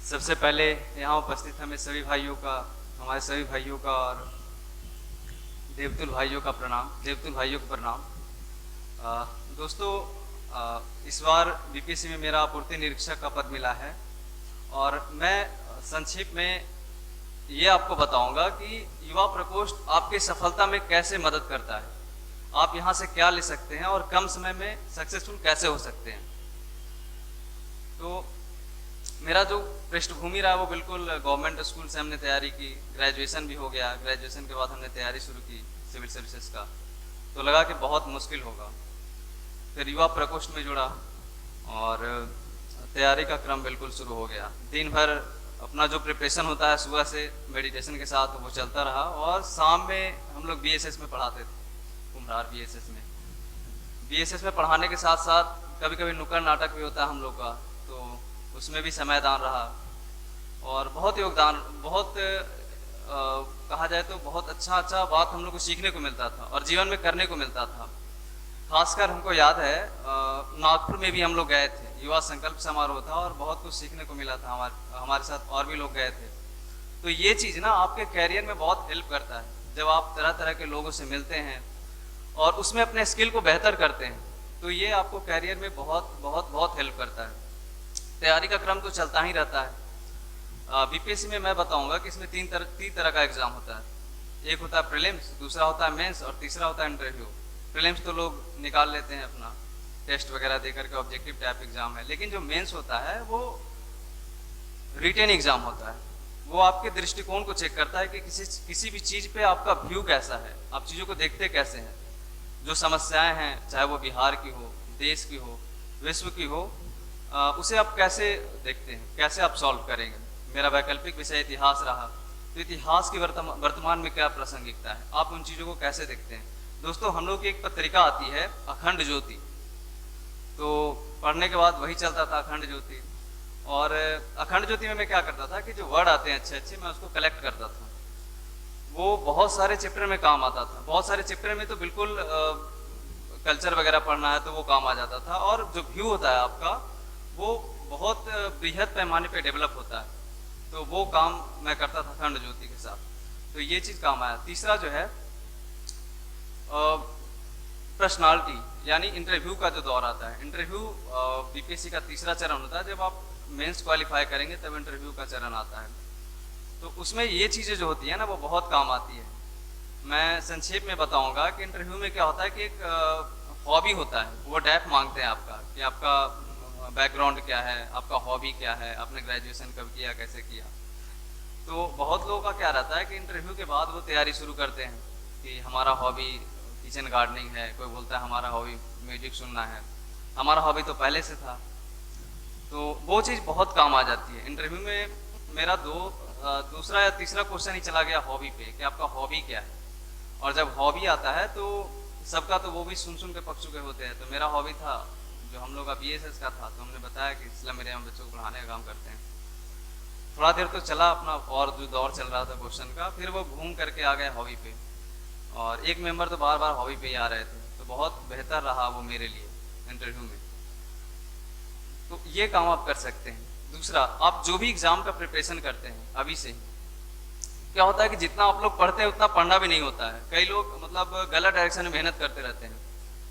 सबसे पहले यहाँ उपस्थित हमें सभी भाइयों का, हमारे सभी भाइयों का और देवतुल भाइयों का प्रणाम, देवतुल भाइयों को प्रणाम। दोस्तों, इस बार बीपीएससी में मेरा पूर्ति निरीक्षक का पद मिला है और मैं संक्षिप्त में ये आपको बताऊंगा कि युवा प्रकोष्ठ आपकी सफलता में कैसे मदद करता है, आप यहाँ से क्या ले सकते हैं और कम समय में सक्सेसफुल कैसे हो सकते हैं। तो मेरा जो पृष्ठभूमि रहा वो बिल्कुल गवर्नमेंट स्कूल से हमने तैयारी की, ग्रेजुएशन भी हो गया। ग्रेजुएशन के बाद हमने तैयारी शुरू की सिविल सर्विसेज का, तो लगा कि बहुत मुश्किल होगा। फिर युवा प्रकोष्ठ में जुड़ा और तैयारी का क्रम बिल्कुल शुरू हो गया। दिन भर अपना जो प्रिपरेशन होता है सुबह से मेडिटेशन के साथ वो चलता रहा और शाम में हम लोग बीएसएस में पढ़ाते थे, कुम्हरार बीएसएस में। बीएसएस में पढ़ाने के साथ साथ कभी कभी नुक्कड़ नाटक भी होता है हम लोग का, तो उसमें भी समय दान रहा और बहुत योगदान, बहुत कहा जाए तो बहुत अच्छा बात हम लोग को सीखने को मिलता था और जीवन में करने को मिलता था। खासकर हमको याद है नागपुर में भी हम लोग गए थे, युवा संकल्प समारोह था और बहुत कुछ सीखने को मिला था। हमारे साथ और भी लोग गए थे। तो ये चीज़ ना आपके कैरियर में बहुत हेल्प करता है। जब आप तरह तरह के लोगों से मिलते हैं और उसमें अपने स्किल को बेहतर करते हैं, तो ये आपको कैरियर में बहुत बहुत बहुत हेल्प करता है। तैयारी का क्रम तो चलता ही रहता है। बीपीएससी में मैं बताऊंगा कि इसमें तीन तरह का एग्जाम होता है। एक होता है प्रीलिम्स, दूसरा होता है मेंस और तीसरा होता है इंटरव्यू। प्रीलिम्स तो लोग निकाल लेते हैं, अपना टेस्ट वगैरह देकर के ऑब्जेक्टिव टाइप एग्जाम है, लेकिन जो मेंस होता है वो रिटेन एग्जाम होता है। वो आपके दृष्टिकोण को चेक करता है कि किसी भी चीज़ पे आपका व्यू कैसा है, आप चीज़ों को देखते कैसे हैं, जो समस्याएं हैं चाहे वो बिहार की हो, देश की हो, विश्व की हो, उसे आप कैसे देखते हैं, कैसे आप सॉल्व करेंगे। मेरा वैकल्पिक विषय इतिहास रहा, तो इतिहास की वर्तमान में क्या प्रासंगिकता है, आप उन चीज़ों को कैसे देखते हैं। दोस्तों, हम लोग की एक पत्रिका आती है अखंड ज्योति, तो पढ़ने के बाद वही चलता था अखंड ज्योति। और अखंड ज्योति में मैं क्या करता था कि जो वर्ड आते हैं अच्छे अच्छे, मैं उसको कलेक्ट करता था। वो बहुत सारे चैप्टर में काम आता था। बहुत सारे चैप्टर में तो बिल्कुल कल्चर वगैरह पढ़ना है तो वो काम आ जाता था, और जो व्यू होता है आपका वो बहुत बृहद पैमाने पे डेवलप होता है। तो वो काम मैं करता था अखंड ज्योति के साथ, तो ये चीज़ काम आया। तीसरा जो है पर्सनालिटी, यानी इंटरव्यू का जो दौर आता है। इंटरव्यू बीपीएससी का तीसरा चरण होता है। जब आप मेंस क्वालिफाई करेंगे तब इंटरव्यू का चरण आता है। तो उसमें ये चीज़ें जो होती है ना वो बहुत काम आती है। मैं संक्षेप में बताऊंगा कि इंटरव्यू में क्या होता है कि एक हॉबी होता है, वो डेप मांगते हैं आपका कि आपका बैकग्राउंड क्या है, आपका हॉबी क्या है, आपने ग्रेजुएशन कब किया, कैसे किया। तो बहुत लोगों का क्या रहता है कि इंटरव्यू के बाद वो तैयारी शुरू करते हैं कि हमारा हॉबी किचन गार्डनिंग है, कोई बोलता है हमारा हॉबी म्यूजिक सुनना है। हमारा हॉबी तो पहले से था, तो वो चीज़ बहुत काम आ जाती है। इंटरव्यू में मेरा दूसरा या तीसरा क्वेश्चन ही चला गया हॉबी पे कि आपका हॉबी क्या है। और जब हॉबी आता है तो सबका तो वो भी सुन सुन के पक चुके होते हैं। तो मेरा हॉबी था जो हम लोग का बीएसएस का था, तो हमने बताया कि इसलिए मेरे हम बच्चों को पढ़ाने का काम करते हैं। थोड़ा देर तो चला अपना, और जो दौर चल रहा था क्वेश्चन का, फिर वो घूम करके आ गए हॉबी पे, और एक मेंबर तो बार बार हॉबी पे ही आ रहे थे। तो बहुत बेहतर रहा वो मेरे लिए इंटरव्यू में। तो ये काम आप कर सकते हैं। दूसरा, आप जो भी एग्जाम का प्रिपरेशन करते हैं अभी से ही, क्या होता है कि जितना आप लोग पढ़ते हैं उतना पढ़ना भी नहीं होता है। कई लोग मतलब गलत डायरेक्शन में मेहनत करते रहते हैं।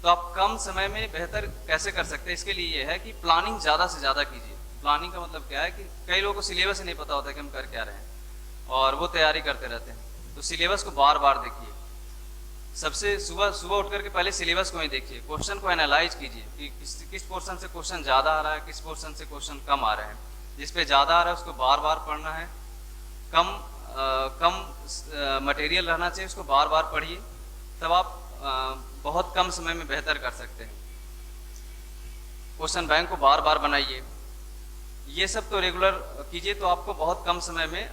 तो आप कम समय में बेहतर कैसे कर सकते हैं, इसके लिए ये है कि प्लानिंग ज़्यादा से ज़्यादा कीजिए। प्लानिंग का मतलब क्या है कि कई लोगों को सिलेबस ही नहीं पता होता कि हम कर क्या रहे हैं और वो तैयारी करते रहते हैं। तो सिलेबस को बार बार देखिए। सबसे सुबह उठ करके पहले सिलेबस को ही देखिए, क्वेश्चन को एनालाइज कीजिए कि किस पोर्शन से क्वेश्चन ज़्यादा आ रहा है, किस पोर्शन से क्वेश्चन कम आ रहे हैं। जिस पे ज़्यादा आ रहा है उसको बार बार पढ़ना है। कम मटेरियल रहना चाहिए, उसको बार बार पढ़िए, तब आप बहुत कम समय में बेहतर कर सकते हैं। क्वेश्चन बैंक को बार बार बनाइए। ये सब तो रेगुलर कीजिए, तो आपको बहुत कम समय में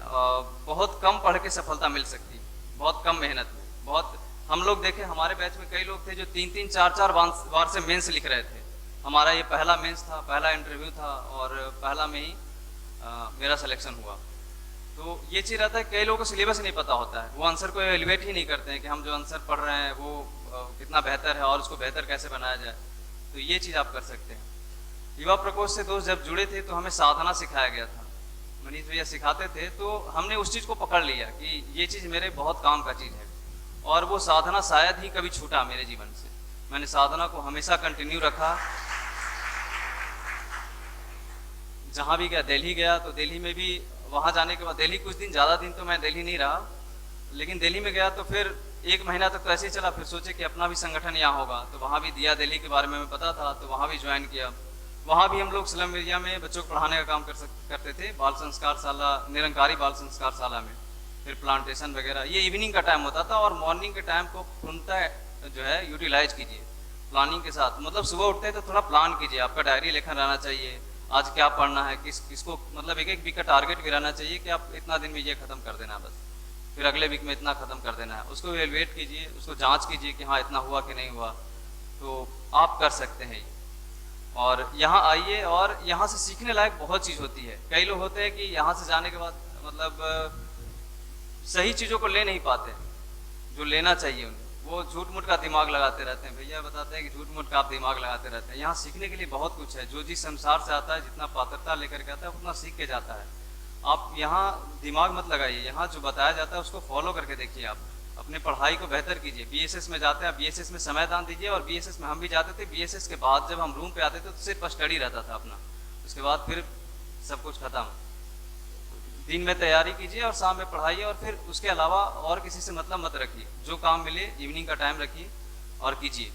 बहुत कम पढ़ के सफलता मिल सकती है, बहुत कम मेहनत में। बहुत हम लोग देखें, हमारे बैच में कई लोग थे जो 3-3 4-4 बार से मेंस लिख रहे थे। हमारा ये पहला मेंस था, पहला इंटरव्यू था और पहला में ही मेरा सिलेक्शन हुआ। तो ये चीज़ रहता है, कई लोगों को सिलेबस नहीं पता होता है, वो आंसर को एवेल्युएट ही नहीं करते हैं कि हम जो आंसर पढ़ रहे हैं वो कितना बेहतर है और उसको बेहतर कैसे बनाया जाए। तो ये चीज़ आप कर सकते हैं। युवा प्रकोष्ठ से दोस्त जब जुड़े थे तो हमें साधना सिखाया गया था। मनीष भैया सिखाते थे, तो हमने उस चीज़ को पकड़ लिया कि ये चीज़ मेरे बहुत काम का चीज़ है। और वो साधना शायद ही कभी छूटा मेरे जीवन से। मैंने साधना को हमेशा कंटिन्यू रखा। जहाँ भी गया, दिल्ली गया तो दिल्ली में भी, वहाँ जाने के बाद दिल्ली कुछ दिन, ज़्यादा दिन तो मैं दिल्ली नहीं रहा, लेकिन दिल्ली में गया तो फिर 1 महीना तक तो ऐसे ही चला। फिर सोचे कि अपना भी संगठन यहाँ होगा, तो वहाँ भी दिया, दिल्ली के बारे में हमें पता था, तो वहाँ भी ज्वाइन किया। वहाँ भी हम लोग स्लम एरिया में बच्चों को पढ़ाने का काम करते थे, बाल संस्कार शाला, निरंकारी बाल संस्कार शाला में, फिर प्लांटेशन वगैरह। ये इवनिंग का टाइम होता था, और मॉर्निंग के टाइम को पूर्णतः जो है यूटिलाइज कीजिए प्लानिंग के साथ। मतलब सुबह उठते हैं तो थोड़ा प्लान कीजिए, आपका डायरी लेखन रहना चाहिए, आज क्या पढ़ना है, किसको, मतलब एक वीक का टारगेट भी रहना चाहिए कि आप इतना दिन में ये खत्म कर देना बस, फिर अगले वीक में इतना खत्म कर देना है। उसको एवेलुएट कीजिए, उसको जांच कीजिए कि हाँ इतना हुआ कि नहीं हुआ, तो आप कर सकते हैं। और यहाँ आइए, और यहाँ से सीखने लायक बहुत चीज़ होती है। कई लोग होते हैं कि यहाँ से जाने के बाद मतलब सही चीज़ों को ले नहीं पाते जो लेना चाहिए उन्हें, वो झूठ मूठ का दिमाग लगाते रहते हैं। भैया बताते हैं कि झूठ मूठ का आप दिमाग लगाते रहते हैं। यहाँ सीखने के लिए बहुत कुछ है। जो जिस संसार से आता है, जितना पात्रता लेकर के आता है, उतना सीख के जाता है। आप यहाँ दिमाग मत लगाइए, यहाँ जो बताया जाता है उसको फॉलो करके देखिए। आप अपने पढ़ाई को बेहतर कीजिए। बीएसएस में जाते हैं, बीएसएस में समय दान दीजिए। और बीएसएस में हम भी जाते थे। बीएसएस के बाद जब हम रूम पे आते थे तो सिर्फ स्टडी रहता था अपना, उसके बाद फिर सब कुछ खत्म। दिन में तैयारी कीजिए और शाम में पढ़ाइए, और फिर उसके अलावा और किसी से मतलब मत रखिए। जो काम मिले इवनिंग का टाइम रखिए और कीजिए।